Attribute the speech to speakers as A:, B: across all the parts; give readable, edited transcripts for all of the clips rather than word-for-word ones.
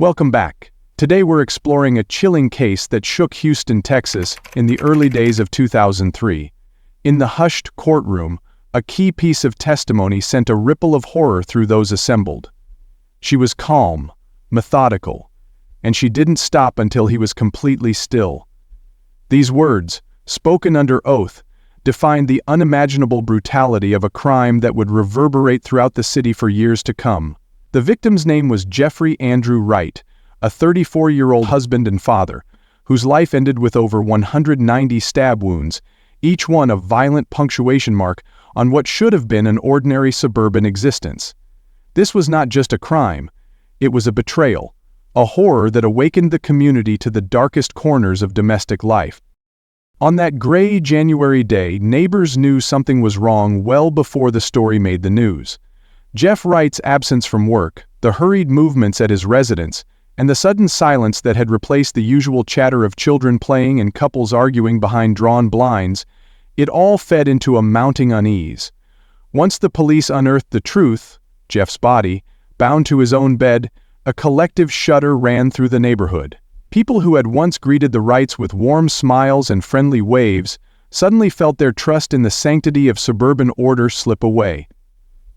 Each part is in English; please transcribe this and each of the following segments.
A: Welcome back. Today we're exploring a chilling case that shook Houston, Texas, in the early days of 2003. In the hushed courtroom, a key piece of testimony sent a ripple of horror through those assembled. She was calm, methodical, and she didn't stop until he was completely still. These words, spoken under oath, defined the unimaginable brutality of a crime that would reverberate throughout the city for years to come. The victim's name was Jeffrey Andrew Wright, a 34-year-old husband and father, whose life ended with over 190 stab wounds, each one a violent punctuation mark on what should have been an ordinary suburban existence. This was not just a crime, it was a betrayal, a horror that awakened the community to the darkest corners of domestic life. On that gray January day, neighbors knew something was wrong well before the story made the news. Jeff Wright's absence from work, the hurried movements at his residence, and the sudden silence that had replaced the usual chatter of children playing and couples arguing behind drawn blinds, it all fed into a mounting unease. Once the police unearthed the truth, Jeff's body, bound to his own bed, a collective shudder ran through the neighborhood. People who had once greeted the Wrights with warm smiles and friendly waves suddenly felt their trust in the sanctity of suburban order slip away.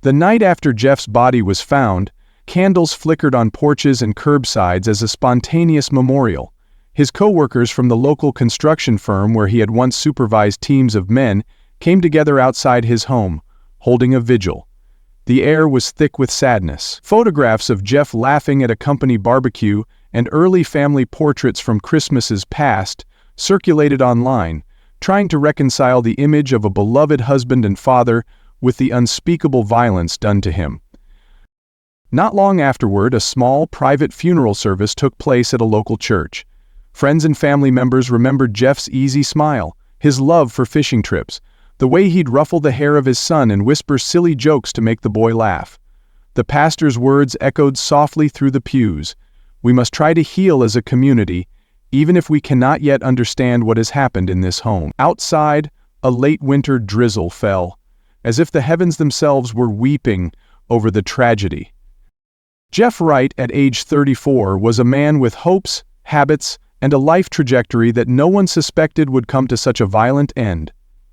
A: The night after Jeff's body was found, candles flickered on porches and curbsides as a spontaneous memorial. His co-workers from the local construction firm where he had once supervised teams of men came together outside his home, holding a vigil. The air was thick with sadness. Photographs of Jeff laughing at a company barbecue and early family portraits from Christmases past circulated online, trying to reconcile the image of a beloved husband and father with the unspeakable violence done to him. Not long afterward, a small, private funeral service took place at a local church. Friends and family members remembered Jeff's easy smile, his love for fishing trips, the way he'd ruffle the hair of his son and whisper silly jokes to make the boy laugh. The pastor's words echoed softly through the pews. We must try to heal as a community, even if we cannot yet understand what has happened in this home. Outside, a late winter drizzle fell, as if the heavens themselves were weeping over the tragedy. Jeff Wright, at age 34, was a man with hopes, habits, and a life trajectory that no one suspected would come to such a violent end.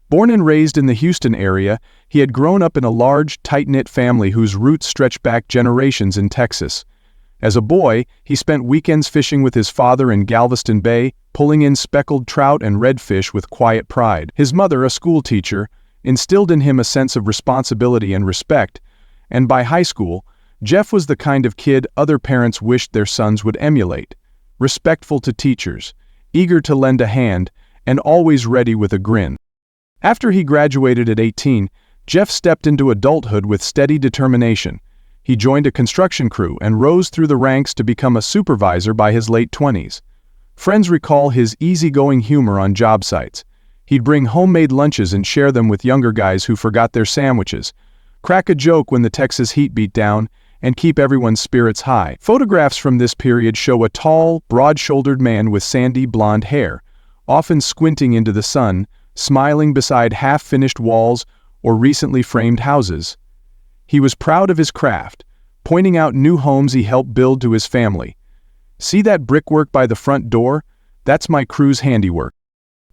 A: Born and raised in the Houston area, he had grown up in a large, tight-knit family whose roots stretched back generations in Texas. As a boy, he spent weekends fishing with his father in Galveston Bay, pulling in speckled trout and redfish with quiet pride. His mother, a school teacher, instilled in him a sense of responsibility and respect, and by high school, Jeff was the kind of kid other parents wished their sons would emulate. Respectful to teachers, eager to lend a hand, and always ready with a grin. After he graduated at 18, Jeff stepped into adulthood with steady determination. He joined a construction crew and rose through the ranks to become a supervisor by his late 20s. Friends recall his easygoing humor on job sites. He'd bring homemade lunches and share them with younger guys who forgot their sandwiches, crack a joke when the Texas heat beat down, and keep everyone's spirits high. Photographs from this period show a tall, broad-shouldered man with sandy blonde hair, often squinting into the sun, smiling beside half-finished walls or recently framed houses. He was proud of his craft, pointing out new homes he helped build to his family. "See that brickwork by the front door? That's my crew's handiwork."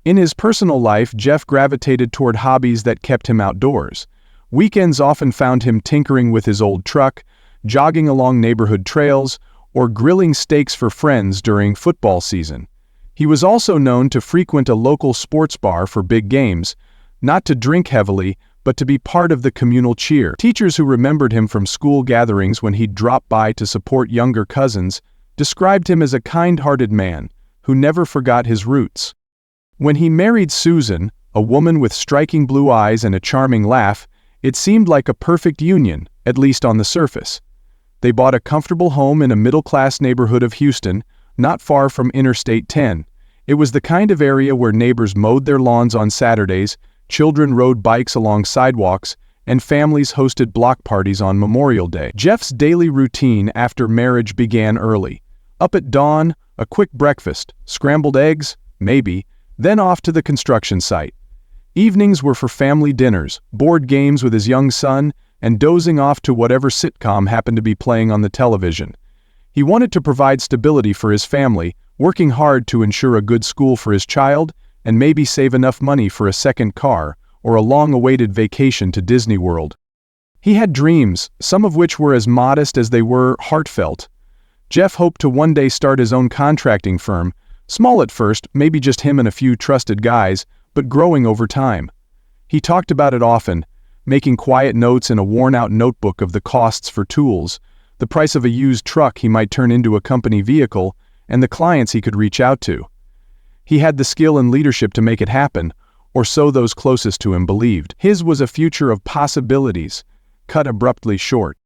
A: In his personal life, Jeff gravitated toward hobbies that kept him outdoors. Weekends often found him tinkering with his old truck, jogging along neighborhood trails, or grilling steaks for friends during football season. He was also known to frequent a local sports bar for big games, not to drink heavily, but to be part of the communal cheer. Teachers who remembered him from school gatherings when he'd drop by to support younger cousins described him as a kind-hearted man who never forgot his roots. When he married Susan, a woman with striking blue eyes and a charming laugh, it seemed like a perfect union, at least on the surface. They bought a comfortable home in a middle-class neighborhood of Houston, not far from Interstate 10. It was the kind of area where neighbors mowed their lawns on Saturdays, children rode bikes along sidewalks, and families hosted block parties on Memorial Day. Jeff's daily routine after marriage began early. Up at dawn, a quick breakfast, scrambled eggs, maybe, then off to the construction site. Evenings were for family dinners, board games with his young son, and dozing off to whatever sitcom happened to be playing on the television. He wanted to provide stability for his family, working hard to ensure a good school for his child, and maybe save enough money for a second car or a long-awaited vacation to Disney World. He had dreams, some of which were as modest as they were heartfelt. Jeff hoped to one day start his own contracting firm, small at first, maybe just him and a few trusted guys, but growing over time. He talked about it often, making quiet notes in a worn-out notebook of the costs for tools, the price of a used truck he might turn into a company vehicle, and the clients he could reach out to. He had the skill and leadership to make it happen, or so those closest to him believed. His was a future of possibilities, cut abruptly short.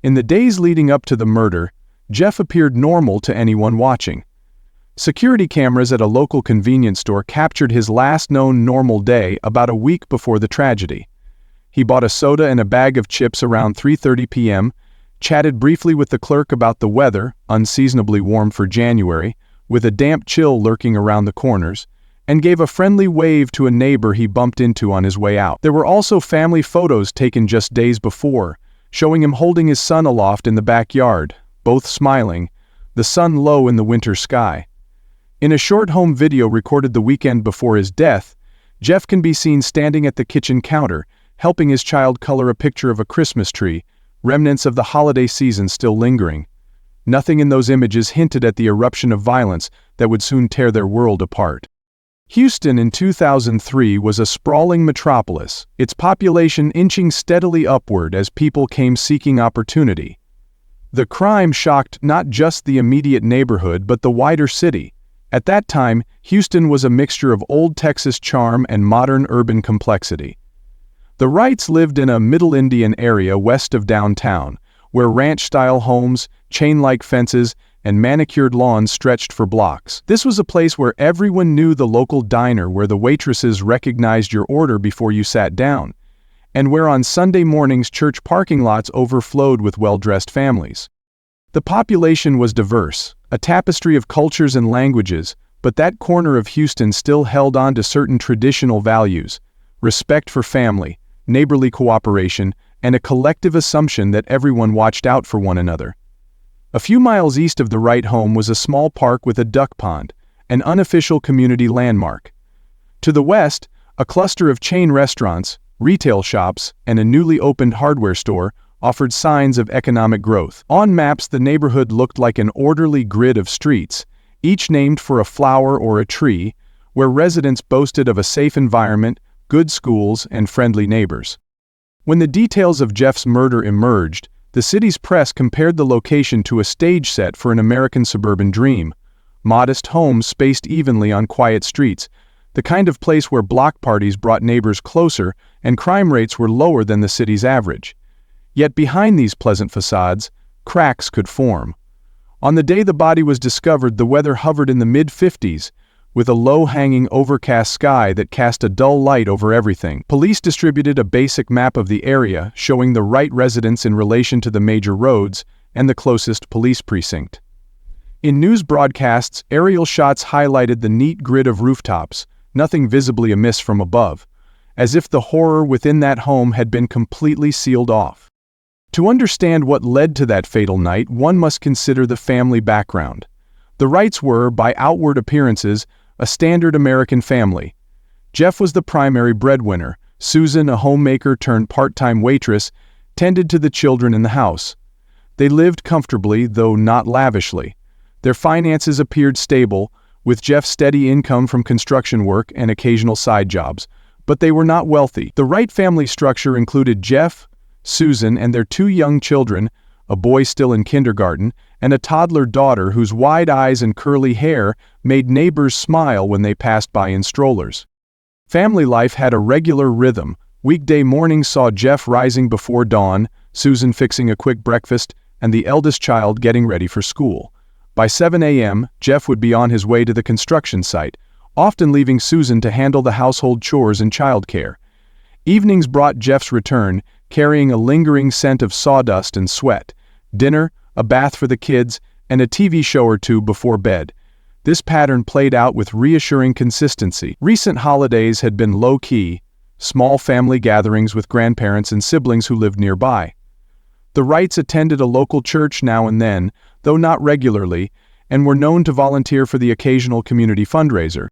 A: In the days leading up to the murder, Jeff appeared normal to anyone watching. Security cameras at a local convenience store captured his last known normal day about a week before the tragedy. He bought a soda and a bag of chips around 3:30 p.m., chatted briefly with the clerk about the weather, unseasonably warm for January, with a damp chill lurking around the corners, and gave a friendly wave to a neighbor he bumped into on his way out. There were also family photos taken just days before, showing him holding his son aloft in the backyard, both smiling, the sun low in the winter sky. In a short home video recorded the weekend before his death, Jeff can be seen standing at the kitchen counter, helping his child color a picture of a Christmas tree, remnants of the holiday season still lingering. Nothing in those images hinted at the eruption of violence that would soon tear their world apart. Houston in 2003 was a sprawling metropolis, its population inching steadily upward as people came seeking opportunity. The crime shocked not just the immediate neighborhood but the wider city. At that time, Houston was a mixture of old Texas charm and modern urban complexity. The Wrights lived in a Middle Indian area west of downtown, where ranch-style homes, chain-like fences, and manicured lawns stretched for blocks. This was a place where everyone knew the local diner, where the waitresses recognized your order before you sat down, and where on Sunday mornings church parking lots overflowed with well-dressed families. The population was diverse, a tapestry of cultures and languages, but that corner of Houston still held on to certain traditional values: respect for family, neighborly cooperation, and a collective assumption that everyone watched out for one another. A few miles east of the Wright home was a small park with a duck pond, an unofficial community landmark. To the west, a cluster of chain restaurants, retail shops, and a newly opened hardware store offered signs of economic growth. On maps, the neighborhood looked like an orderly grid of streets, each named for a flower or a tree, where residents boasted of a safe environment, good schools, and friendly neighbors. When the details of Jeff's murder emerged, the city's press compared the location to a stage set for an American suburban dream: modest homes spaced evenly on quiet streets, the kind of place where block parties brought neighbors closer and crime rates were lower than the city's average. Yet behind these pleasant facades, cracks could form. On the day the body was discovered, the weather hovered in the mid-50s, with a low-hanging overcast sky that cast a dull light over everything. Police distributed a basic map of the area, showing the Wright residence in relation to the major roads and the closest police precinct. In news broadcasts, aerial shots highlighted the neat grid of rooftops, nothing visibly amiss from above, as if the horror within that home had been completely sealed off. To understand what led to that fatal night, one must consider the family background. The Wrights were, by outward appearances, a standard American family. Jeff was the primary breadwinner. Susan, a homemaker turned part-time waitress, tended to the children in the house. They lived comfortably, though not lavishly. Their finances appeared stable, with Jeff's steady income from construction work and occasional side jobs, but they were not wealthy. The Wright family structure included Jeff, Susan, and their two young children, a boy still in kindergarten, and a toddler daughter whose wide eyes and curly hair made neighbors smile when they passed by in strollers. Family life had a regular rhythm. Weekday mornings saw Jeff rising before dawn, Susan fixing a quick breakfast, and the eldest child getting ready for school. By 7 a.m., Jeff would be on his way to the construction site, often leaving Susan to handle the household chores and childcare. Evenings brought Jeff's return, carrying a lingering scent of sawdust and sweat. Dinner, a bath for the kids, and a TV show or two before bed. This pattern played out with reassuring consistency. Recent holidays had been low-key, small family gatherings with grandparents and siblings who lived nearby. The Wrights attended a local church now and then, though not regularly, and were known to volunteer for the occasional community fundraiser.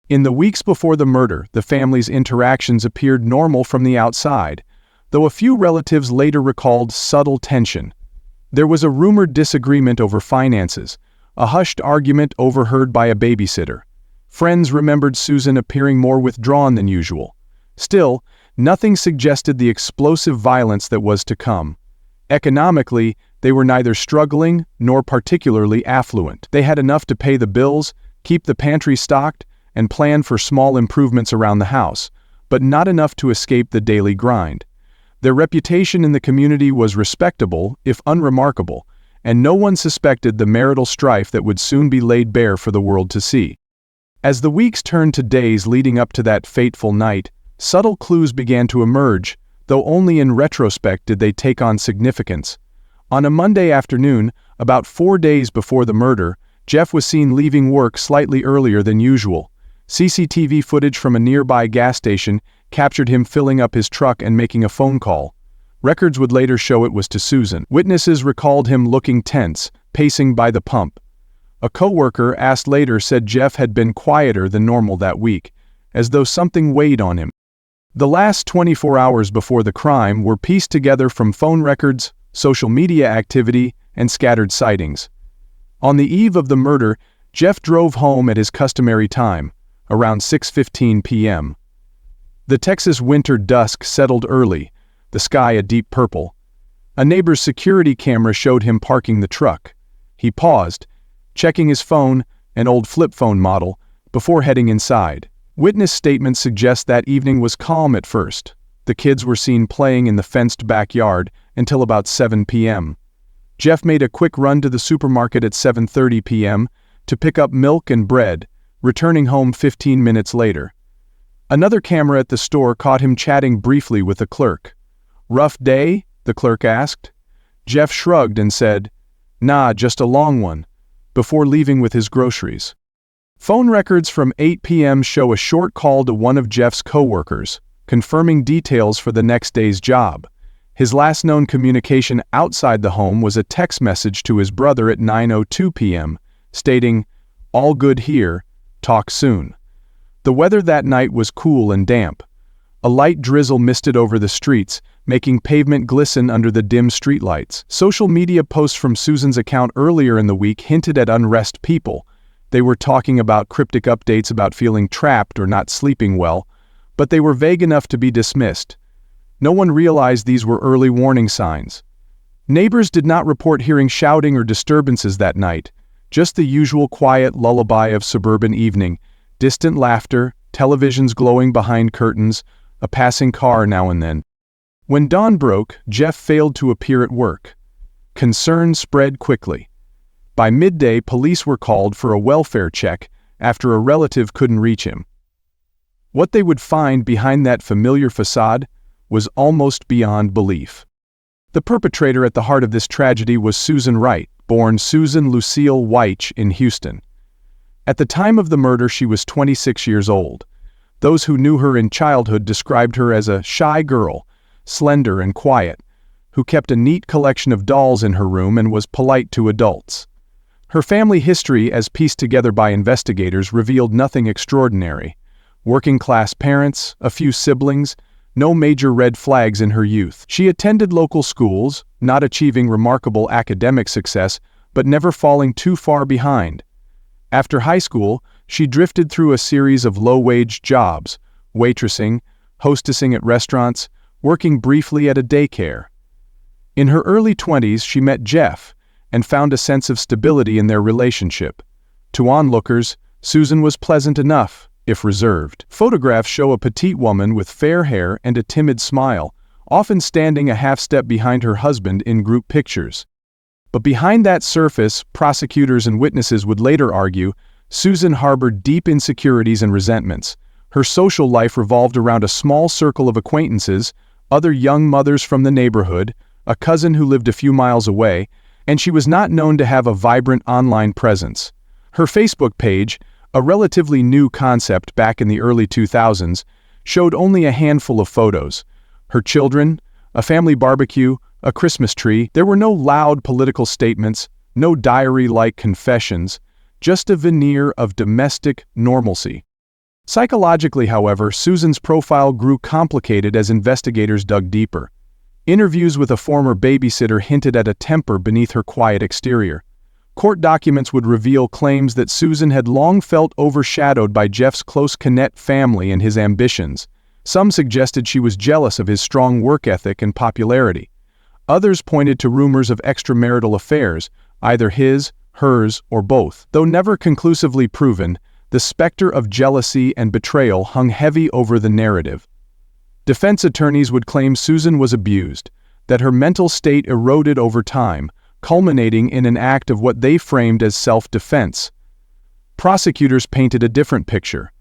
A: In the weeks before the murder, the family's interactions appeared normal from the outside, though a few relatives later recalled subtle tension. There was a rumored disagreement over finances, a hushed argument overheard by a babysitter. Friends remembered Susan appearing more withdrawn than usual. Still, nothing suggested the explosive violence that was to come. Economically, they were neither struggling nor particularly affluent. They had enough to pay the bills, keep the pantry stocked, and plan for small improvements around the house, but not enough to escape the daily grind. Their reputation in the community was respectable, if unremarkable, and no one suspected the marital strife that would soon be laid bare for the world to see. As the weeks turned to days leading up to that fateful night, subtle clues began to emerge, though only in retrospect did they take on significance. On a Monday afternoon, about 4 days before the murder, Jeff was seen leaving work slightly earlier than usual. CCTV footage from a nearby gas station captured him filling up his truck and making a phone call. Records would later show it was to Susan. Witnesses recalled him looking tense, pacing by the pump. A coworker asked later said Jeff had been quieter than normal that week, as though something weighed on him. The last 24 hours before the crime were pieced together from phone records, social media activity, and scattered sightings. On the eve of the murder, Jeff drove home at his customary time, around 6:15 p.m. The Texas winter dusk settled early, the sky a deep purple. A neighbor's security camera showed him parking the truck. He paused, checking his phone, an old flip phone model, before heading inside. Witness statements suggest that evening was calm at first. The kids were seen playing in the fenced backyard until about 7 p.m. Jeff made a quick run to the supermarket at 7:30 p.m. to pick up milk and bread, returning home 15 minutes later. Another camera at the store caught him chatting briefly with a clerk. "Rough day?" the clerk asked. Jeff shrugged and said, "Nah, just a long one," before leaving with his groceries. Phone records from 8 p.m. show a short call to one of Jeff's coworkers, confirming details for the next day's job. His last known communication outside the home was a text message to his brother at 9:02 p.m., stating, "All good here, talk soon." The weather that night was cool and damp. A light drizzle misted over the streets, making pavement glisten under the dim streetlights. Social media posts from Susan's account earlier in the week hinted at unrest people. They were talking about cryptic updates about feeling trapped or not sleeping well, but they were vague enough to be dismissed. No one realized these were early warning signs. Neighbors did not report hearing shouting or disturbances that night, just the usual quiet lullaby of suburban evening, distant laughter, televisions glowing behind curtains, a passing car now and then. When dawn broke, Jeff failed to appear at work. Concern spread quickly. By midday, police were called for a welfare check after a relative couldn't reach him. What they would find behind that familiar facade was almost beyond belief. The perpetrator at the heart of this tragedy was Susan Wright, born Susan Lucille Weich in Houston. At the time of the murder, she was 26 years old. Those who knew her in childhood described her as a shy girl, slender and quiet, who kept a neat collection of dolls in her room and was polite to adults. Her family history, as pieced together by investigators, revealed nothing extraordinary. Working-class parents, a few siblings, no major red flags in her youth. She attended local schools, not achieving remarkable academic success, but never falling too far behind. After high school, she drifted through a series of low-wage jobs, waitressing, hostessing at restaurants, working briefly at a daycare. In her early 20s, she met Jeff and found a sense of stability in their relationship. To onlookers, Susan was pleasant enough, if reserved. Photographs show a petite woman with fair hair and a timid smile, often standing a half-step behind her husband in group pictures. But behind that surface, prosecutors and witnesses would later argue, Susan harbored deep insecurities and resentments. Her social life revolved around a small circle of acquaintances, other young mothers from the neighborhood, a cousin who lived a few miles away, and she was not known to have a vibrant online presence. Her Facebook page, a relatively new concept back in the early 2000s, showed only a handful of photos. Her children, a family barbecue, a Christmas tree. There were no loud political statements, No diary-like confessions, just a veneer of domestic normalcy. Psychologically, however, Susan's profile grew complicated as investigators dug deeper. Interviews with a former babysitter hinted at a temper beneath her quiet exterior. Court documents would reveal claims that Susan had long felt overshadowed by Jeff's close-knit family and his ambitions. Some suggested she was jealous of his strong work ethic and popularity. Others pointed to rumors of extramarital affairs, either his, hers, or both. Though never conclusively proven, the specter of jealousy and betrayal hung heavy over the narrative. Defense attorneys would claim Susan was abused, that her mental state eroded over time, culminating in an act of what they framed as self-defense. Prosecutors painted a different picture: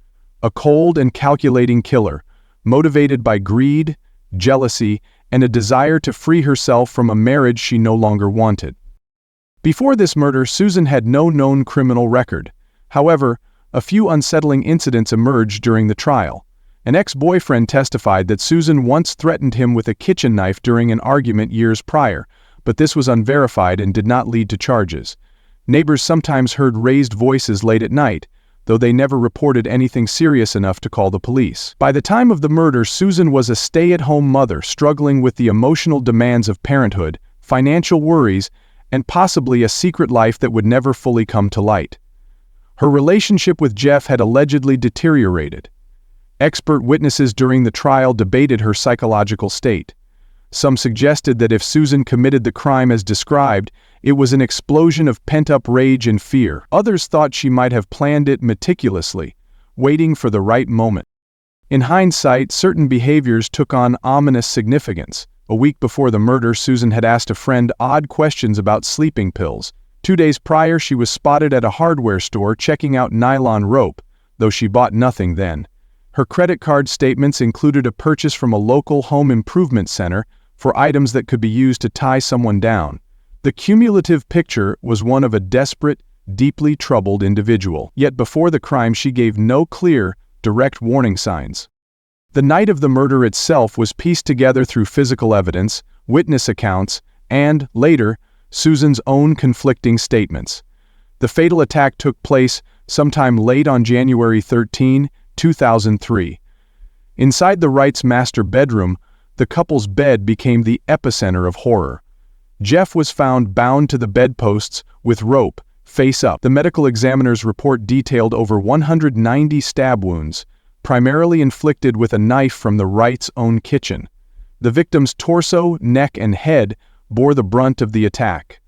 A: a cold and calculating killer, motivated by greed, jealousy, and a desire to free herself from a marriage she no longer wanted. Before this murder, Susan had no known criminal record. However, a few unsettling incidents emerged during the trial. An ex-boyfriend testified that Susan once threatened him with a kitchen knife during an argument years prior, but this was unverified and did not lead to charges. Neighbors sometimes heard raised voices late at night, though they never reported anything serious enough to call the police. By the time of the murder, Susan was a stay-at-home mother struggling with the emotional demands of parenthood, financial worries, and possibly a secret life that would never fully come to light. Her relationship with Jeff had allegedly deteriorated. Expert witnesses during the trial debated her psychological state. Some suggested that if Susan committed the crime as described, it was an explosion of pent-up rage and fear. Others thought she might have planned it meticulously, waiting for the right moment. In hindsight, certain behaviors took on ominous significance. A week before the murder, Susan had asked a friend odd questions about sleeping pills. 2 days prior, she was spotted at a hardware store checking out nylon rope, though she bought nothing then. Her credit card statements included a purchase from a local home improvement center for items that could be used to tie someone down. The cumulative picture was one of a desperate, deeply troubled individual. Yet before the crime, she gave no clear, direct warning signs. The night of the murder itself was pieced together through physical evidence, witness accounts, and, later, Susan's own conflicting statements. The fatal attack took place sometime late on January 13, 2003. Inside the Wrights' master bedroom, the couple's bed became the epicenter of horror. Jeff was found bound to the bedposts with rope, face up. The medical examiner's report detailed over 190 stab wounds, primarily inflicted with a knife from the Wrights' own kitchen. The victim's torso, neck, and head bore the brunt of the attack.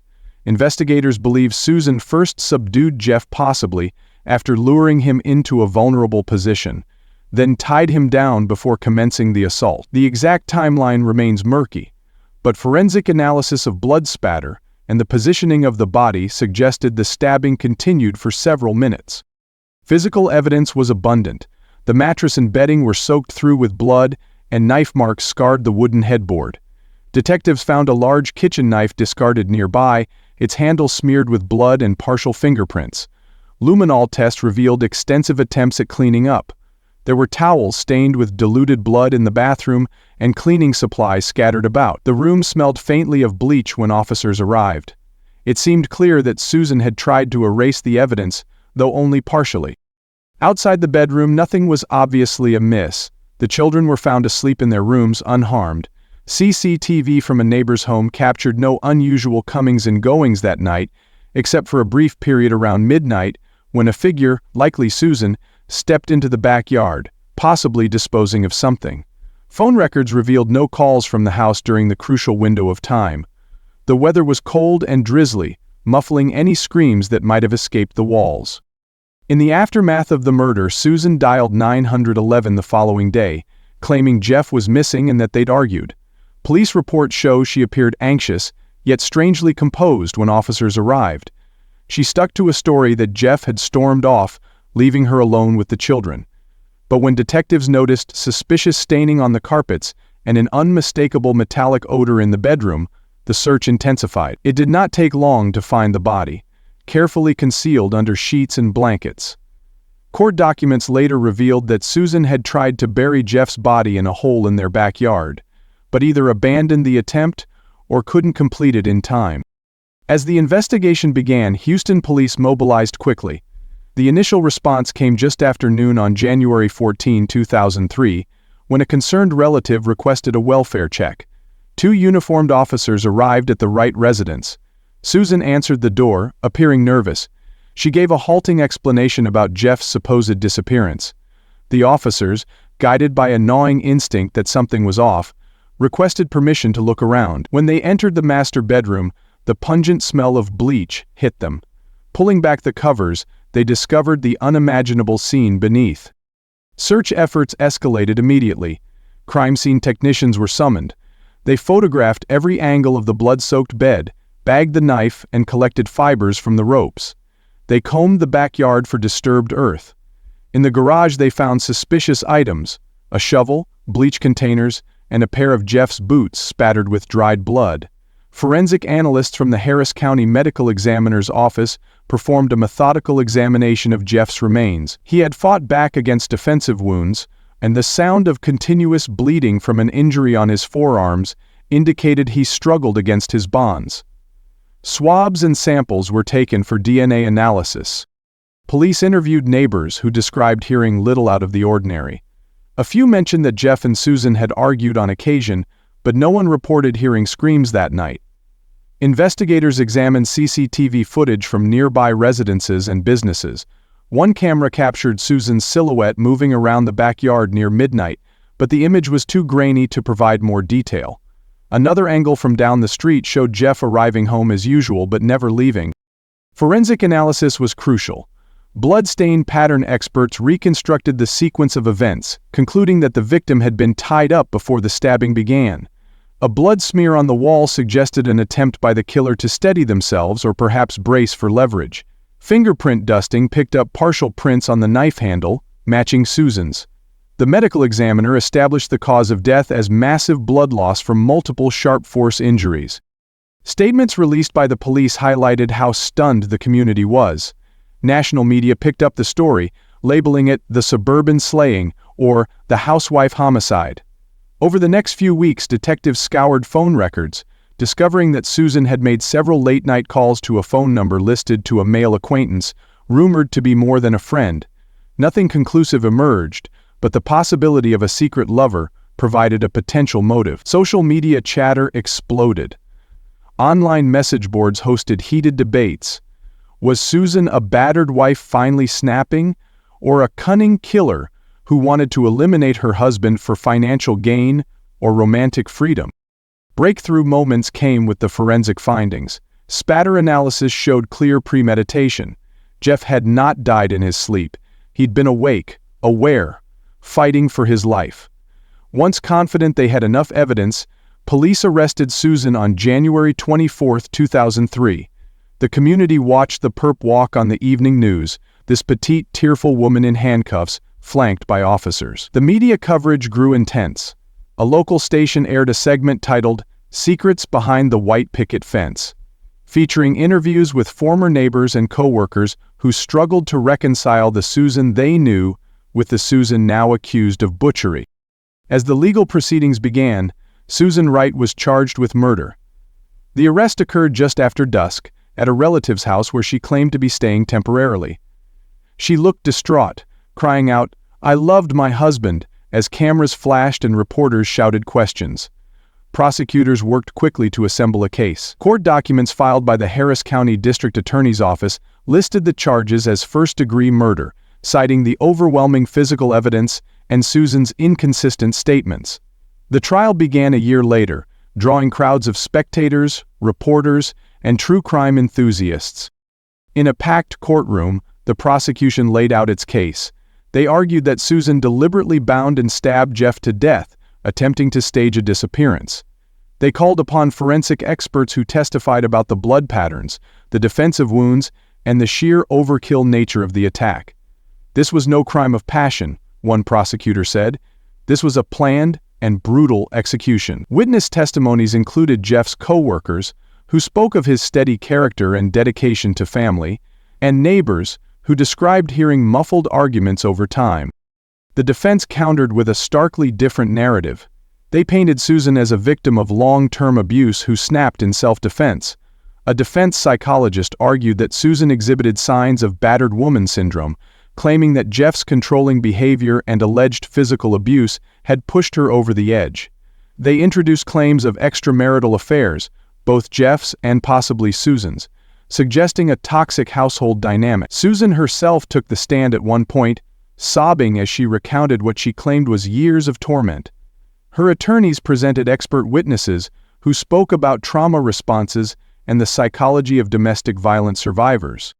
A: Investigators believe Susan first subdued Jeff, possibly after luring him into a vulnerable position, then tied him down before commencing the assault. The exact timeline remains murky, but forensic analysis of blood spatter and the positioning of the body suggested the stabbing continued for several minutes. Physical evidence was abundant. The mattress and bedding were soaked through with blood, and knife marks scarred the wooden headboard. Detectives found a large kitchen knife discarded nearby, its handle smeared with blood and partial fingerprints. Luminol tests revealed extensive attempts at cleaning up. There were towels stained with diluted blood in the bathroom and cleaning supplies scattered about. The room smelled faintly of bleach when officers arrived. It seemed clear that Susan had tried to erase the evidence, though only partially. Outside the bedroom, nothing was obviously amiss. The children were found asleep in their rooms unharmed. CCTV from a neighbor's home captured no unusual comings and goings that night, except for a brief period around midnight when a figure, likely Susan, stepped into the backyard, possibly disposing of something. Phone records revealed no calls from the house during the crucial window of time. The weather was cold and drizzly, muffling any screams that might have escaped the walls. In the aftermath of the murder, Susan dialed 911 the following day, claiming Jeff was missing and that they'd argued. Police reports show she appeared anxious, yet strangely composed when officers arrived. She stuck to a story that Jeff had stormed off, leaving her alone with the children. But when detectives noticed suspicious staining on the carpets and an unmistakable metallic odor in the bedroom, the search intensified. It did not take long to find the body, carefully concealed under sheets and blankets. Court documents later revealed that Susan had tried to bury Jeff's body in a hole in their backyard, but either abandoned the attempt or couldn't complete it in time. As the investigation began, Houston police mobilized quickly. The initial response came just after noon on January 14, 2003, when a concerned relative requested a welfare check. 2 uniformed officers arrived at the Wright residence. Susan answered the door, appearing nervous. She gave a halting explanation about Jeff's supposed disappearance. The officers, guided by a gnawing instinct that something was off, requested permission to look around. When they entered the master bedroom, the pungent smell of bleach hit them. Pulling back the covers, they discovered the unimaginable scene beneath. Search efforts escalated immediately. Crime scene technicians were summoned. They photographed every angle of the blood-soaked bed, bagged the knife, and collected fibers from the ropes. They combed the backyard for disturbed earth. In the garage they found suspicious items: a shovel, bleach containers, and a pair of Jeff's boots spattered with dried blood. Forensic analysts from the Harris County Medical Examiner's office performed a methodical examination of Jeff's remains. He had fought back against defensive wounds, and the sound of continuous bleeding from an injury on his forearms indicated he struggled against his bonds. Swabs and samples were taken for DNA analysis. Police interviewed neighbors who described hearing little out of the ordinary. A few mentioned that Jeff and Susan had argued on occasion, but no one reported hearing screams that night. Investigators examined CCTV footage from nearby residences and businesses. One camera captured Susan's silhouette moving around the backyard near midnight, but the image was too grainy to provide more detail. Another angle from down the street showed Jeff arriving home as usual but never leaving. Forensic analysis was crucial. Blood-stain pattern experts reconstructed the sequence of events, concluding that the victim had been tied up before the stabbing began. A blood smear on the wall suggested an attempt by the killer to steady themselves or perhaps brace for leverage. Fingerprint dusting picked up partial prints on the knife handle, matching Susan's. The medical examiner established the cause of death as massive blood loss from multiple sharp force injuries. Statements released by the police highlighted how stunned the community was. National media picked up the story, labeling it the suburban slaying or the housewife homicide. Over the next few weeks, detectives scoured phone records, discovering that Susan had made several late-night calls to a phone number listed to a male acquaintance, rumored to be more than a friend. Nothing conclusive emerged, but the possibility of a secret lover provided a potential motive. Social media chatter exploded. Online message boards hosted heated debates. Was Susan a battered wife finally snapping, or a cunning killer who wanted to eliminate her husband for financial gain or romantic freedom? Breakthrough moments came with the forensic findings. Spatter analysis showed clear premeditation. Jeff had not died in his sleep. He'd been awake, aware, fighting for his life. Once confident they had enough evidence, police arrested Susan on January 24, 2003. The community watched the perp walk on the evening news, this petite, tearful woman in handcuffs, flanked by officers. The media coverage grew intense. A local station aired a segment titled "Secrets Behind the White Picket Fence," featuring interviews with former neighbors and co-workers who struggled to reconcile the Susan they knew with the Susan now accused of butchery. As the legal proceedings began, Susan Wright was charged with murder. The arrest occurred just after dusk, at a relative's house where she claimed to be staying temporarily. She looked distraught, crying out, "I loved my husband," as cameras flashed and reporters shouted questions. Prosecutors worked quickly to assemble a case. Court documents filed by the Harris County District Attorney's Office listed the charges as first-degree murder, citing the overwhelming physical evidence and Susan's inconsistent statements. The trial began a year later, drawing crowds of spectators, reporters, and true crime enthusiasts. In a packed courtroom, the prosecution laid out its case. They argued that Susan deliberately bound and stabbed Jeff to death, attempting to stage a disappearance. They called upon forensic experts who testified about the blood patterns, the defensive wounds, and the sheer overkill nature of the attack. "This was no crime of passion," one prosecutor said. "This was a planned and brutal execution." Witness testimonies included Jeff's co-workers, who spoke of his steady character and dedication to family, and neighbors, who described hearing muffled arguments over time. The defense countered with a starkly different narrative. They painted Susan as a victim of long-term abuse who snapped in self-defense, A defense psychologist argued that Susan exhibited signs of battered woman syndrome, claiming that Jeff's controlling behavior and alleged physical abuse had pushed her over the edge. They introduced claims of extramarital affairs, both Jeff's and possibly Susan's, suggesting a toxic household dynamic. Susan herself took the stand at one point, sobbing as she recounted what she claimed was years of torment. Her attorneys presented expert witnesses who spoke about trauma responses and the psychology of domestic violence survivors.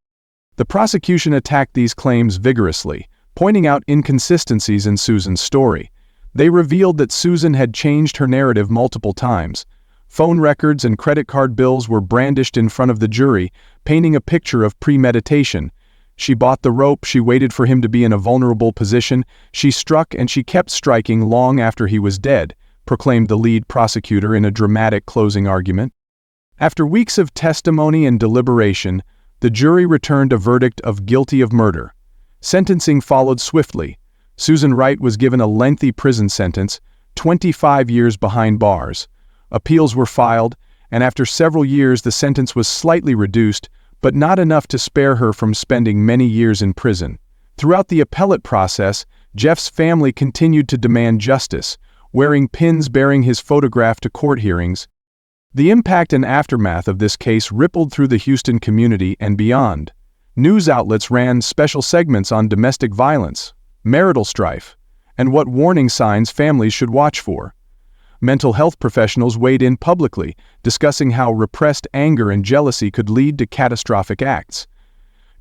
A: The prosecution attacked these claims vigorously, pointing out inconsistencies in Susan's story. They revealed that Susan had changed her narrative multiple times. Phone records and credit card bills were brandished in front of the jury, painting a picture of premeditation. She bought the rope, she waited for him to be in a vulnerable position, she struck and she kept striking long after he was dead, proclaimed the lead prosecutor in a dramatic closing argument. After weeks of testimony and deliberation, the jury returned a verdict of guilty of murder. Sentencing followed swiftly. Susan Wright was given a lengthy prison sentence, 25 years behind bars. Appeals were filed, and after several years the sentence was slightly reduced, but not enough to spare her from spending many years in prison. Throughout the appellate process, Jeff's family continued to demand justice, wearing pins bearing his photograph to court hearings. The impact and aftermath of this case rippled through the Houston community and beyond. News outlets ran special segments on domestic violence, marital strife, and what warning signs families should watch for. Mental health professionals weighed in publicly, discussing how repressed anger and jealousy could lead to catastrophic acts.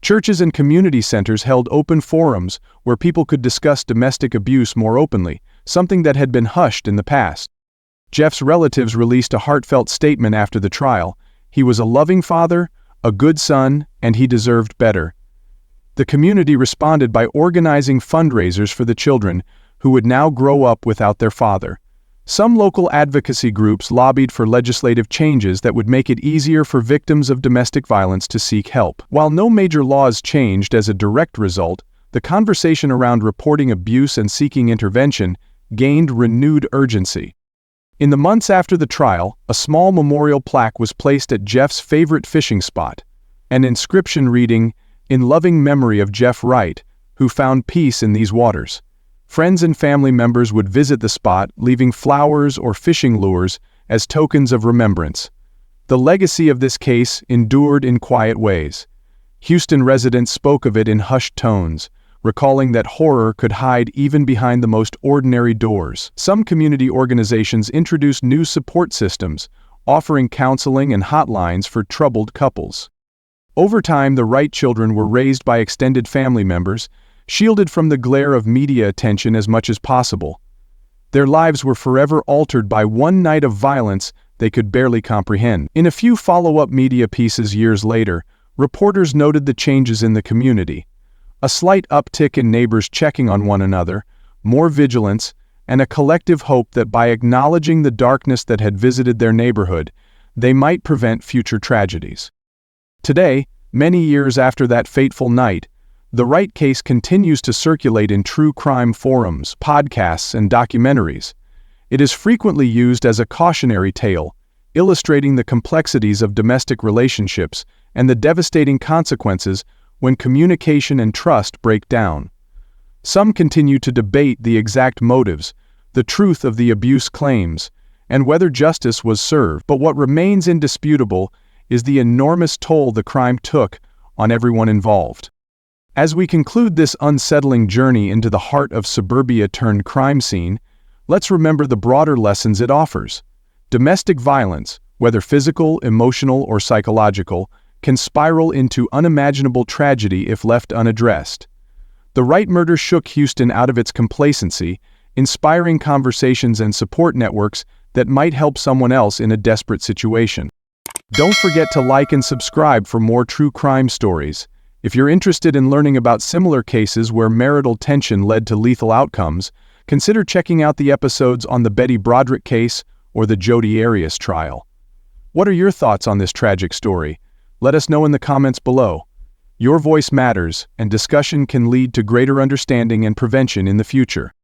A: Churches and community centers held open forums where people could discuss domestic abuse more openly, something that had been hushed in the past. Jeff's relatives released a heartfelt statement after the trial. He was a loving father, a good son, and he deserved better. The community responded by organizing fundraisers for the children, who would now grow up without their father. Some local advocacy groups lobbied for legislative changes that would make it easier for victims of domestic violence to seek help. While no major laws changed as a direct result, the conversation around reporting abuse and seeking intervention gained renewed urgency. In the months after the trial, a small memorial plaque was placed at Jeff's favorite fishing spot, an inscription reading, "In loving memory of Jeff Wright, who found peace in these waters." Friends and family members would visit the spot, leaving flowers or fishing lures as tokens of remembrance. The legacy of this case endured in quiet ways. Houston residents spoke of it in hushed tones, recalling that horror could hide even behind the most ordinary doors. Some community organizations introduced new support systems, offering counseling and hotlines for troubled couples. Over time, the Wright children were raised by extended family members, shielded from the glare of media attention as much as possible. Their lives were forever altered by one night of violence they could barely comprehend. In a few follow-up media pieces years later, reporters noted the changes in the community. A slight uptick in neighbors checking on one another, more vigilance, and a collective hope that by acknowledging the darkness that had visited their neighborhood, they might prevent future tragedies. Today, many years after that fateful night, the Wright case continues to circulate in true crime forums, podcasts, and documentaries. It is frequently used as a cautionary tale, illustrating the complexities of domestic relationships and the devastating consequences when communication and trust break down. Some continue to debate the exact motives, the truth of the abuse claims, and whether justice was served. But what remains indisputable is the enormous toll the crime took on everyone involved. As we conclude this unsettling journey into the heart of suburbia turned crime scene, let's remember the broader lessons it offers. Domestic violence, whether physical, emotional, or psychological, can spiral into unimaginable tragedy if left unaddressed. The Wright murder shook Houston out of its complacency, inspiring conversations and support networks that might help someone else in a desperate situation. Don't forget to like and subscribe for more true crime stories. If you're interested in learning about similar cases where marital tension led to lethal outcomes, consider checking out the episodes on the Betty Broderick case or the Jodi Arias trial. What are your thoughts on this tragic story? Let us know in the comments below. Your voice matters, and discussion can lead to greater understanding and prevention in the future.